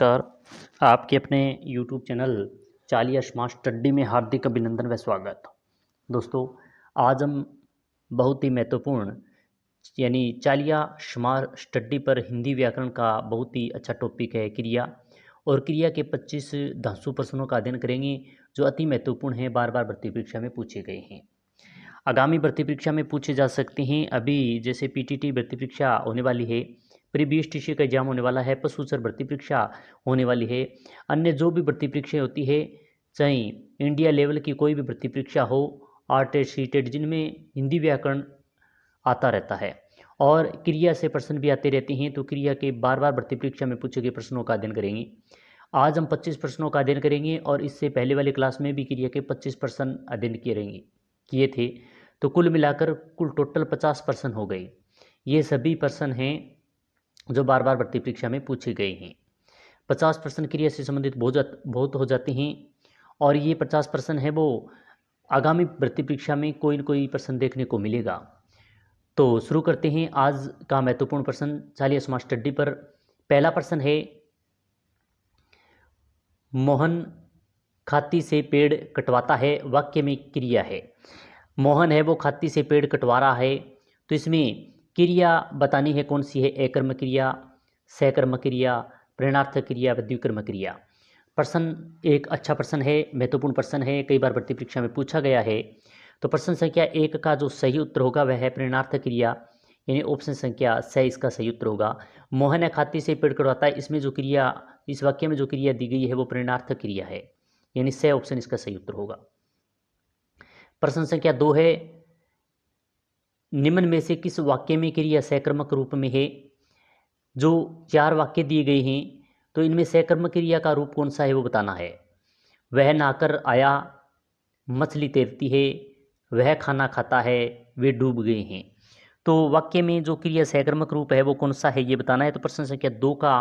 नमस्कार। आपके अपने यूट्यूब चैनल चालिया स्मार्ट स्टडी में हार्दिक अभिनंदन व स्वागत। दोस्तों, आज हम बहुत ही महत्वपूर्ण यानी चालिया स्मार्ट स्टडी पर हिंदी व्याकरण का बहुत ही अच्छा टॉपिक है क्रिया। और क्रिया के 25 धांसू प्रश्नों का अध्ययन करेंगे जो अति महत्वपूर्ण हैं, बार बार भर्ती परीक्षा में पूछे गए हैं, आगामी भर्ती परीक्षा में पूछे जा सकते हैं। अभी जैसे पीटीटी भर्ती परीक्षा होने वाली है, प्री बीएसटीसी का एग्जाम होने वाला है, पशुसर भर्ती परीक्षा होने वाली है, अन्य जो भी भर्ती परीक्षाएं होती है, चाहे इंडिया लेवल की कोई भी भर्ती परीक्षा हो, आरटेड सीटेड, जिनमें हिंदी व्याकरण आता रहता है और क्रिया से प्रश्न भी आते रहते हैं, तो क्रिया के बार बार भर्ती परीक्षा में पूछे गए प्रश्नों का अध्ययन करेंगे। आज हम 25 प्रश्नों का अध्ययन करेंगे और इससे पहले वाली क्लास में भी क्रिया के 25 प्रश्न अध्ययन किए थे, तो कुल मिलाकर कुल टोटल 50 प्रश्न हो गए। ये सभी प्रश्न हैं जो बार बार भर्ती परीक्षा में पूछे गए हैं। 50 प्रश्न क्रिया से संबंधित बहुत हो जाते हैं और ये 50 प्रश्न है वो आगामी भर्ती परीक्षा में कोई न कोई प्रश्न देखने को मिलेगा। तो शुरू करते हैं आज का महत्वपूर्ण प्रश्न चालिया स्मार्ट स्टडी पर। पहला प्रश्न है, मोहन खाती से पेड़ कटवाता है, वाक्य में क्रिया है। मोहन है वो खाती से पेड़ कटवा रहा है, तो इसमें क्रिया बतानी है कौन सी है, एकर्म क्रिया, सकर्म क्रिया, प्रेरणार्थक क्रिया, द्विकर्म क्रिया। प्रश्न एक अच्छा प्रश्न है, महत्वपूर्ण प्रश्न है, कई बार भर्ती परीक्षा में पूछा गया है। तो प्रश्न संख्या 1 का जो सही उत्तर होगा वह है प्रेरणार्थक क्रिया, यानी ऑप्शन संख्या 6 इसका सही उत्तर होगा। मोहन है खाती से पेड़ कटवाता है, इसमें जो क्रिया, इस वाक्य में जो क्रिया दी गई है वो प्रेरणार्थक क्रिया है, यानी 6 ऑप्शन इसका सही उत्तर होगा। प्रश्न संख्या 2 है, निम्न में से किस वाक्य में क्रिया सकर्मक रूप में है। जो 4 वाक्य दिए गए हैं, तो इनमें सकर्मक क्रिया का रूप कौन सा है वो बताना है। वह नहाकर आया, मछली तैरती है, वह खाना खाता है, वे डूब गए हैं। तो वाक्य में जो क्रिया सकर्मक रूप है वो कौन सा है ये बताना है। तो प्रश्न संख्या 2 का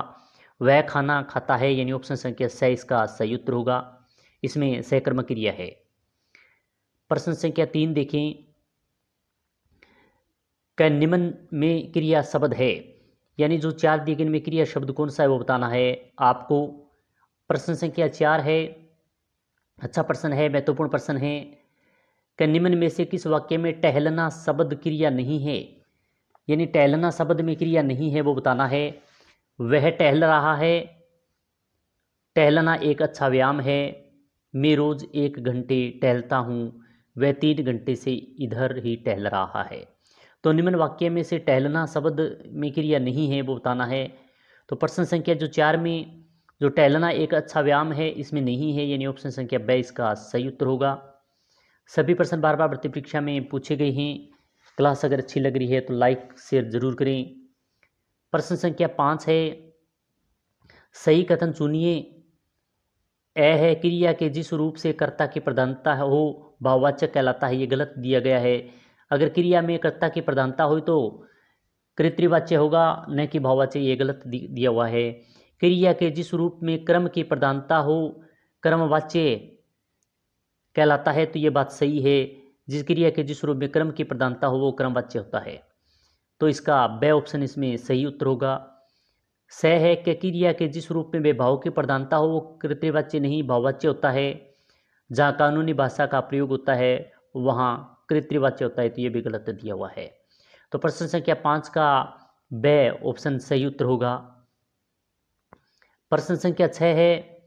वह खाना खाता है, यानी ऑप्शन संख्या 6 इसका सही उत्तर होगा, इसमें सकर्मक क्रिया है। प्रश्न संख्या 3 देखें, क निम्न में क्रिया शब्द है, यानी जो 4 दिए गए में क्रिया शब्द कौन सा है वो बताना है आपको। प्रश्न संख्या 4 है, अच्छा प्रश्न है, महत्वपूर्ण प्रश्न है, क निम्न में से किस वाक्य में टहलना शब्द क्रिया नहीं है, यानी टहलना शब्द में क्रिया नहीं है वो बताना है। वह टहल रहा है, टहलना एक अच्छा व्यायाम है, मैं रोज 1 घंटे टहलता हूँ, वह 3 घंटे से इधर ही टहल रहा है। तो निम्न वाक्य में से टहलना शब्द में क्रिया नहीं है वो बताना है। तो प्रश्न संख्या जो 4 में जो टहलना एक अच्छा व्यायाम है, इसमें नहीं है, यानी ऑप्शन संख्या 2 इसका सही उत्तर होगा। सभी प्रश्न बार बार भर्ती परीक्षा में पूछे गए हैं। क्लास अगर अच्छी लग रही है तो लाइक शेयर जरूर करें। प्रश्न संख्या 5 है, सही कथन चुनिए। ए है, क्रिया के जिस रूप से कर्ता की प्रधानता हो भाववाचक कहलाता है, ये गलत दिया गया है। अगर क्रिया में कर्ता की प्रधानता हो तो कर्तृवाच्य होगा, न कि भाववाच्य, ये गलत दिया हुआ है। क्रिया के जिस रूप में क्रम की प्रधानता हो क्रमवाच्य कहलाता है, तो ये बात सही है। जिस क्रिया के जिस रूप में क्रम की प्रधानता हो वो क्रमवाच्य होता है, तो इसका ब ऑप्शन इसमें सही उत्तर होगा। स है कि क्रिया के जिस रूप में भाव की प्रधानता हो वो कर्तृवाच्य नहीं भाववाच्य होता है। जहाँ कानूनी भाषा का प्रयोग होता है वहाँ कर्तृवाच्य होता है, तो ये भी गलत दिया हुआ है। तो प्रश्न संख्या 5 का ब ऑप्शन सही उत्तर होगा। प्रश्न संख्या 6 है,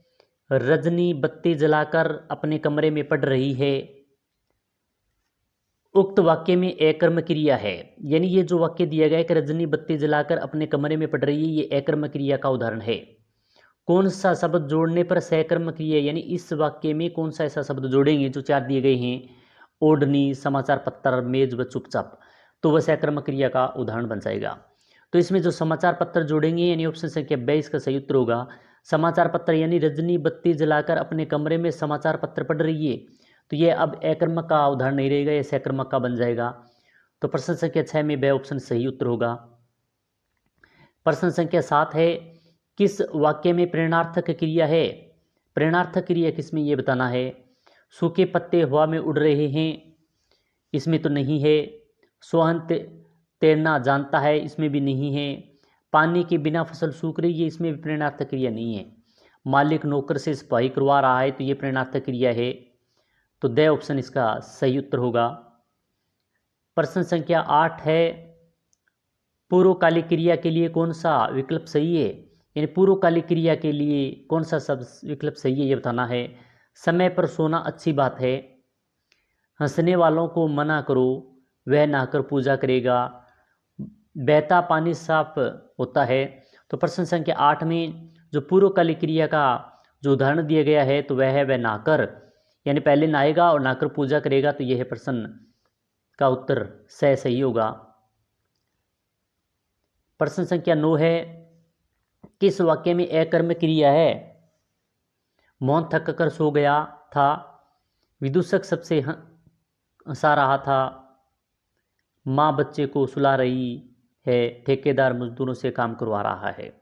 रजनी बत्ती जलाकर अपने कमरे में पढ़ रही है। उक्त वाक्य में एकर्म क्रिया है, यानी ये जो वाक्य दिया गया है कि रजनी बत्ती जलाकर अपने कमरे में पढ़ रही है, ये एकर्म क्रिया का उदाहरण है। कौन सा शब्द जोड़ने पर सकर्म क्रिया, यानी इस वाक्य में कौन सा ऐसा शब्द जोड़ेंगे जो 4 दिए गए हैं, ओढ़नी, समाचार पत्र, मेज व चुपचाप, तो वह सकर्म क्रिया का उदाहरण बन जाएगा। तो इसमें जो समाचार पत्र जोड़ेंगे, यानी ऑप्शन संख्या 22 का सही उत्तर होगा। समाचार पत्र, यानी रजनी बत्ती जलाकर अपने कमरे में समाचार पत्र पढ़ रही है, तो ये अब एकर्मक का उदाहरण नहीं रहेगा, ये सकर्मक का बन जाएगा। तो प्रश्न संख्या 6 में ब ऑप्शन सही उत्तर होगा। प्रश्न संख्या 7 है, किस वाक्य में प्रेरणार्थक क्रिया है। प्रेरणार्थक क्रिया किसमें ये बताना है। सूखे पत्ते हवा में उड़ रहे हैं, इसमें तो नहीं है। सोहन तैरना जानता है, इसमें भी नहीं है। पानी के बिना फसल सूख रही है, इसमें भी प्रेरणार्थक क्रिया नहीं है। मालिक नौकर से सफाई करवा रहा है तो ये प्रेरणार्थक क्रिया है, तो द ऑप्शन इसका सही उत्तर होगा। प्रश्न संख्या 8 है, पूर्वकालिक क्रिया के लिए कौन सा विकल्प सही है, यानी पूर्वकालिक क्रिया के लिए कौन सा सब विकल्प सही है ये बताना है। समय पर सोना अच्छी बात है, हंसने वालों को मना करो, वह नहाकर पूजा करेगा, बहता पानी साफ होता है। तो प्रश्न संख्या 8 में जो पूर्वकालिक क्रिया का जो उदाहरण दिया गया है तो वह है वह नहाकर, यानी पहले नहाएगा और नहाकर पूजा करेगा, तो यह है प्रश्न का उत्तर सही होगा। प्रश्न संख्या 9 है, किस वाक्य में अकर्मक क्रिया है। मोहन थक कर सो गया था, विदूषक सबसे हंसा रहा था, माँ बच्चे को सुला रही है, ठेकेदार मजदूरों से काम करवा रहा है।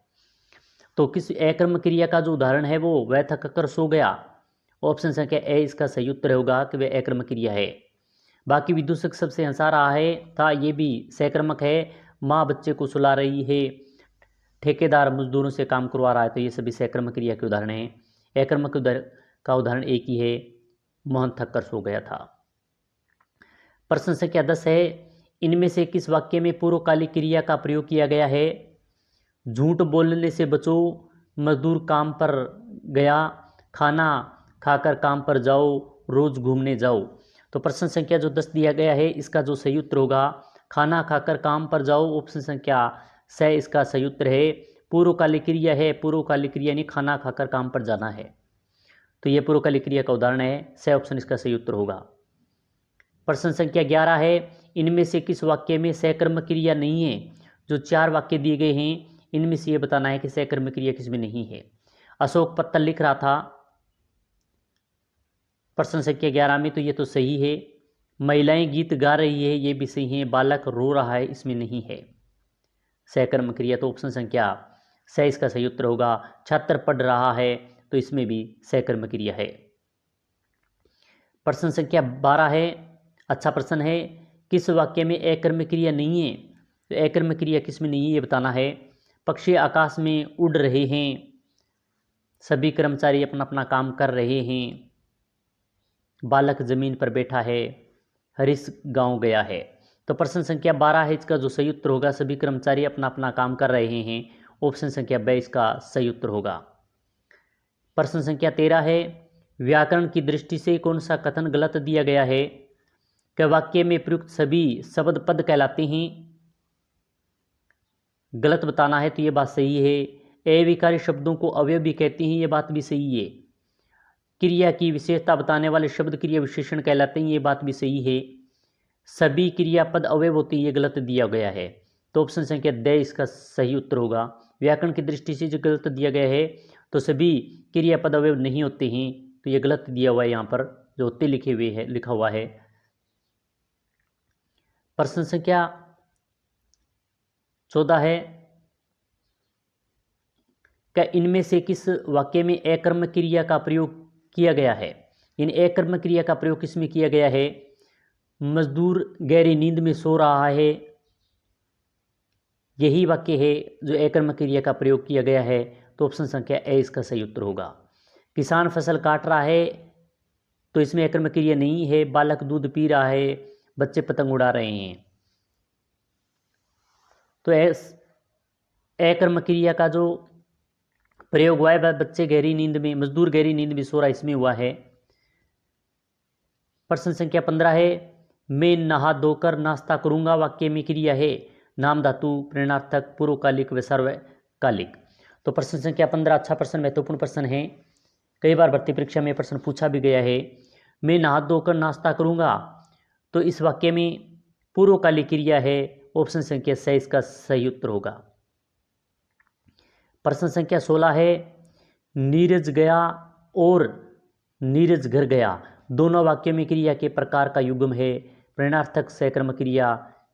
तो किस अकर्मक क्रिया का जो उदाहरण है वो वह थक कर सो गया, ऑप्शन संख्या ए इसका सही उत्तर होगा कि वह अकर्मक क्रिया है। बाकी विदूषक सबसे हंसा रहा है था, ये भी सकर्मक है। माँ बच्चे को सुला रही है, ठेकेदार मजदूरों से काम करवा रहा है, तो ये सभी सकर्मक क्रिया के उदाहरण हैं। अकर्मक का उदाहरण एक ही है, मोहन थक कर सो गया था। प्रश्न संख्या 10 है, इनमें से किस वाक्य में पूर्वकालिक क्रिया का प्रयोग किया गया है। झूठ बोलने से बचो, मजदूर काम पर गया, खाना खाकर काम पर जाओ, रोज घूमने जाओ। तो प्रश्न संख्या जो 10 दिया गया है इसका जो सही उत्तर होगा खाना खाकर काम पर जाओ, ऑप्शन संख्या 6 इसका सही उत्तर है। पूर्वकालिक क्रिया है, पूर्वकालिक क्रिया यानी खाना खाकर काम पर जाना है, तो यह पूर्वकालिक क्रिया का उदाहरण है, 6 ऑप्शन इसका सही उत्तर होगा। प्रश्न संख्या 11 है, इनमें से किस वाक्य में सकर्मक क्रिया नहीं है। जो 4 वाक्य दिए गए हैं इनमें से ये बताना है कि सकर्मक क्रिया किसमें नहीं है। अशोक पत्तल लिख रहा था, प्रश्न संख्या 11 में, तो ये तो सही है। महिलाएं गीत गा रही है, ये भी सही है। बालक रो रहा है, इसमें नहीं है सकर्मक क्रिया, तो ऑप्शन संख्या 6 इसका सही उत्तर होगा। छात्र पढ़ रहा है, तो इसमें भी सकर्मक क्रिया है। प्रश्न संख्या 12 है, अच्छा प्रश्न है, किस वाक्य में अकर्मक क्रिया नहीं है। तो अकर्मक क्रिया किसमें नहीं है ये बताना है। पक्षी आकाश में उड़ रहे हैं, सभी कर्मचारी अपना अपना काम कर रहे हैं, बालक जमीन पर बैठा है, हरीश गांव गया है। तो प्रश्न संख्या 12 है, इसका जो सही उत्तर होगा सभी कर्मचारी अपना अपना काम कर रहे हैं, ऑप्शन संख्या 2 इसका सही उत्तर होगा। प्रश्न संख्या 13 है, व्याकरण की दृष्टि से कौन सा कथन गलत दिया गया है। कि वाक्य में प्रयुक्त सभी शब्द पद कहलाते हैं, गलत बताना है, तो ये बात सही है। अविकारी शब्दों को अवयव भी कहते हैं, ये बात भी सही है। क्रिया की विशेषता बताने वाले शब्द क्रिया विशेषण कहलाते हैं, ये बात भी सही है। सभी क्रियापद अवयव होते हैं, ये गलत दिया गया है, तो ऑप्शन संख्या 2 इसका सही उत्तर होगा। व्याकरण की दृष्टि से जो गलत दिया गया है तो सभी क्रियापद अवयव नहीं होते हैं, तो ये गलत दिया हुआ है, यहाँ पर जो होते लिखे हुए है लिखा हुआ है। प्रश्न संख्या 14 है, क्या इनमें से किस वाक्य में अकर्मक क्रिया का प्रयोग किया गया है। इन अकर्मक क्रिया का प्रयोग किसमें किया गया है। मजदूर गहरी नींद में सो रहा है, यही वाक्य है जो अकर्मक क्रिया का प्रयोग किया गया है, तो ऑप्शन संख्या ए इसका सही उत्तर होगा। किसान फसल काट रहा है, तो इसमें अकर्मक क्रिया नहीं है। बालक दूध पी रहा है, बच्चे पतंग उड़ा रहे हैं, तो अकर्मक क्रिया का जो प्रयोग हुआ है बच्चे गहरी नींद में, मजदूर गहरी नींद में सो रहा, इसमें हुआ है। प्रश्न संख्या 15 है, मैं नहा धोकर नाश्ता करूंगा, वाक्य में क्रिया है नाम धातु, प्रेरणार्थक, पूर्वकालिक व सार्वकालिक। तो प्रश्न संख्या 15 अच्छा प्रश्न, महत्वपूर्ण प्रश्न है, कई बार भर्ती परीक्षा में प्रश्न पूछा भी गया है। मैं नहा धोकर नाश्ता करूंगा, तो इस वाक्य में पूर्वकालिक क्रिया है, ऑप्शन संख्या 6 इसका सही उत्तर होगा। प्रश्न संख्या 16 है, नीरज गया और नीरज घर गया, दोनों वाक्यों में क्रिया के प्रकार का युग्म है। प्रेरणार्थक सकर्मक क्रिया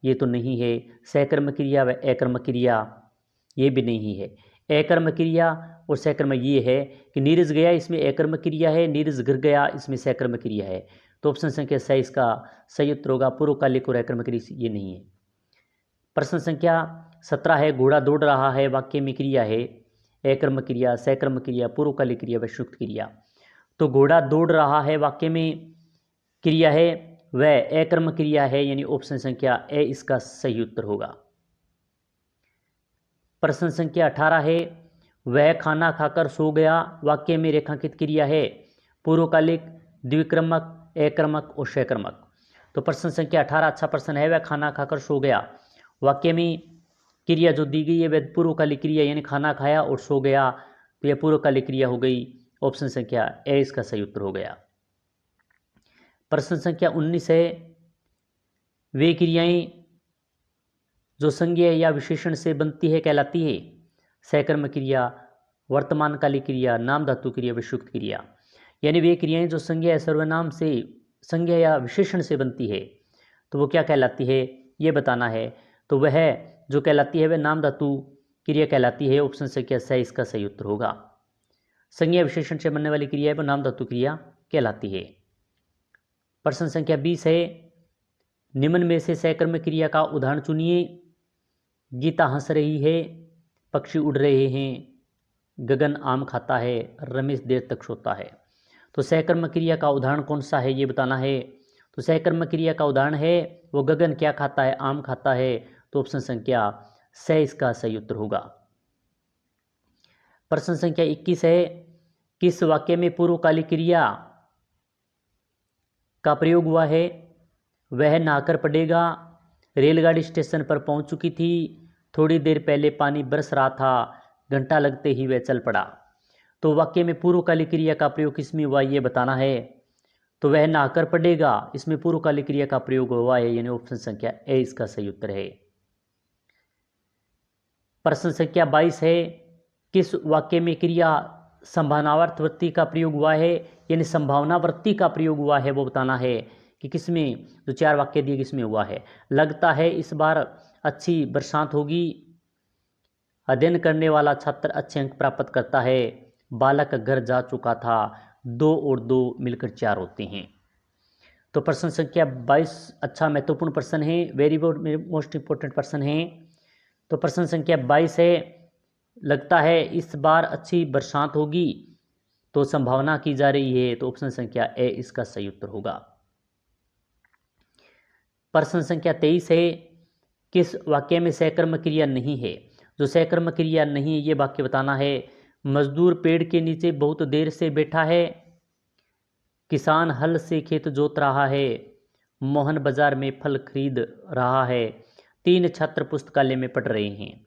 ये तो नहीं है, सकर्मक क्रिया व अकर्मक क्रिया ये भी नहीं है। अकर्मक क्रिया और सकर्मक ये है कि नीरज गया इसमें अकर्मक क्रिया है, नीरज घर गया इसमें सकर्मक क्रिया है, तो ऑप्शन संख्या 6 इसका सही उत्तर होगा। पूर्वकालिक और अकर्मक क्रिया ये नहीं है। प्रश्न संख्या 17 है, घोड़ा दौड़ रहा है, वाक्य में क्रिया है एकर्म क्रिया, सकर्म क्रिया, पूर्वकालिक क्रिया व संयुक्त क्रिया। तो घोड़ा दौड़ रहा है वाक्य में क्रिया है, वह एकर्म क्रिया है, यानी ऑप्शन संख्या ए इसका सही उत्तर होगा। प्रश्न संख्या 18 है, वह खाना खाकर सो गया, वाक्य में रेखांकित क्रिया है पूर्वकालिक, द्विक्रमक, एकक्रमक और सकर्मक। तो प्रश्न संख्या 18 अच्छा प्रश्न है, वह खाना खाकर सो गया, वाक्य में क्रिया जो दी गई है वह पूर्वकालिक क्रिया यानी खाना खाया और सो गया, तो यह पूर्वकालिक क्रिया हो गई, ऑप्शन संख्या ए इसका सही उत्तर हो गया। प्रश्न संख्या 19 है, वे क्रियाएं जो संज्ञा या विशेषण से बनती है कहलाती है सकर्म क्रिया, वर्तमानकालिक क्रिया, नाम धातु क्रिया व संयुक्त क्रिया। यानी वे क्रियाएं जो संज्ञा या सर्वनाम से, संज्ञा या विशेषण से बनती है तो वो क्या कहलाती है ये बताना है। तो वह जो कहलाती है वह नाम धातु क्रिया कहलाती है, ऑप्शन संख्या स इसका सही उत्तर होगा। संज्ञा विशेषण से बनने वाली क्रिया है वो नाम धातु क्रिया कहलाती है। प्रश्न संख्या 20 है, निम्न में से सकर्म क्रिया का उदाहरण चुनिए। गीता हंस रही है, पक्षी उड़ रहे हैं, गगन आम खाता है, रमेश देर तक सोता है। तो सकर्म क्रिया का उदाहरण कौन सा है ये बताना है। तो सकर्म क्रिया का उदाहरण है वो गगन क्या खाता है, आम खाता है, तो ऑप्शन संख्या स इसका सही उत्तर होगा। प्रश्न संख्या 21 है, किस वाक्य में पूर्वकालिक क्रिया का प्रयोग हुआ है। वह नहाकर पड़ेगा, रेलगाड़ी स्टेशन पर पहुंच चुकी थी, थोड़ी देर पहले पानी बरस रहा था, घंटा लगते ही वह चल पड़ा। तो वाक्य में पूर्वकालिक क्रिया का प्रयोग किसमें हुआ ये बताना है। तो वह नहाकर पड़ेगा, इसमें पूर्वकालिक क्रिया का प्रयोग हुआ है, यानी ऑप्शन संख्या ए इसका सही उत्तर है। प्रश्न संख्या 22 है, किस वाक्य में क्रिया संभावनावर्त वृत्ति का प्रयोग हुआ है, यानी संभावना वृत्ति का प्रयोग हुआ है वो बताना है कि किसमें, जो 4 वाक्य दिए किसमें हुआ है। लगता है इस बार अच्छी बरसात होगी, अध्ययन करने वाला छात्र अच्छे अंक प्राप्त करता है, बालक घर जा चुका था, 2 और 2 मिलकर 4 होते हैं। तो प्रश्न संख्या 22 अच्छा महत्वपूर्ण प्रश्न है, वेरी मोस्ट इंपॉर्टेंट प्रश्न है। तो प्रश्न संख्या 22 है, लगता है इस बार अच्छी बरसात होगी, तो संभावना की जा रही है, तो ऑप्शन संख्या ए इसका सही उत्तर होगा। प्रश्न संख्या 23 है, किस वाक्य में सकर्म क्रिया नहीं है। जो सकर्म क्रिया नहीं है ये वाक्य बताना है। मजदूर पेड़ के नीचे बहुत देर से बैठा है, किसान हल से खेत जोत रहा है, मोहन बाजार में फल खरीद रहा है, 3 छात्र पुस्तकालय में पढ़ रहे हैं।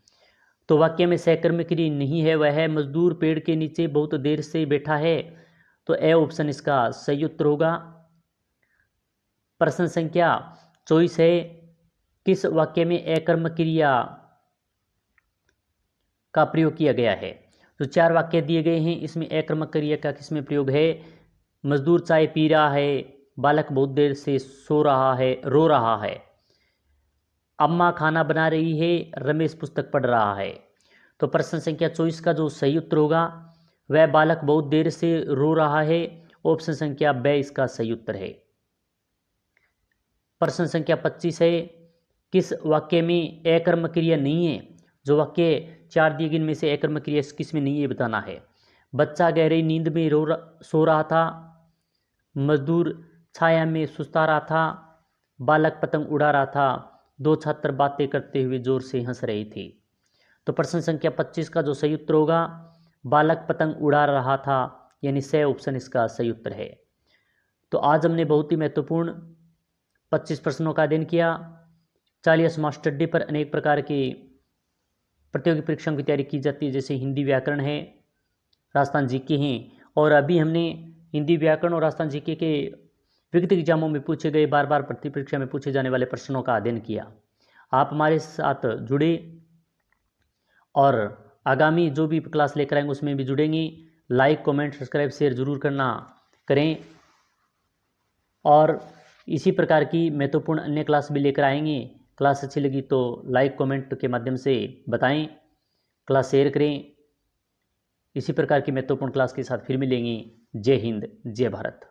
तो वाक्य में सकर्म क्रिया नहीं है, वह है मजदूर पेड़ के नीचे बहुत देर से बैठा है, तो ए ऑप्शन इसका सही उत्तर होगा। प्रश्न संख्या 24 है, किस वाक्य में एकर्म क्रिया का प्रयोग किया गया है। तो 4 वाक्य दिए गए हैं, इसमें एकर्म क्रिया का किसमें प्रयोग है। मजदूर चाय पी रहा है, बालक बहुत देर से सो रहा है, रो रहा है, अम्मा खाना बना रही है, रमेश पुस्तक पढ़ रहा है। तो प्रश्न संख्या 24 का जो सही उत्तर होगा वह बालक बहुत देर से रो रहा है, ऑप्शन संख्या ब इसका सही उत्तर है। प्रश्न संख्या 25 है, किस वाक्य में एकर्म क्रिया नहीं है। जो वाक्य 4 दिए गए इनमें से एकर्म क्रिया किसमें नहीं है बताना है। बच्चा गहरी नींद में सो रहा था, मजदूर छाया में सुस्ता रहा था, बालक पतंग उड़ा रहा था, 2 छात्र बातें करते हुए जोर से हंस रहे थे। तो प्रश्न संख्या 25 का जो सही उत्तर होगा बालक पतंग उड़ा रहा था, यानी स ऑप्शन इसका सही उत्तर है। तो आज हमने बहुत ही महत्वपूर्ण 25 प्रश्नों का अध्ययन किया। चालिया स्मार्ट स्टडी पर अनेक प्रकार की प्रतियोगी परीक्षाओं की तैयारी की जाती है, जैसे हिंदी व्याकरण है, राजस्थान जीके हैं, और अभी हमने हिंदी व्याकरण और राजस्थान जीके के विगत एग्जामों में पूछे गए बार बार प्रति परीक्षा में पूछे जाने वाले प्रश्नों का अध्ययन किया। आप हमारे साथ जुड़े और आगामी जो भी क्लास लेकर आएंगे उसमें भी जुड़ेंगे। लाइक कमेंट सब्सक्राइब शेयर जरूर करना करें, और इसी प्रकार की महत्वपूर्ण अन्य क्लास भी लेकर आएंगे। क्लास अच्छी लगी तो लाइक कमेंट के माध्यम से बताएं, क्लास शेयर करें। इसी प्रकार की महत्वपूर्ण क्लास के साथ फिर मिलेंगे। जय हिंद, जय भारत।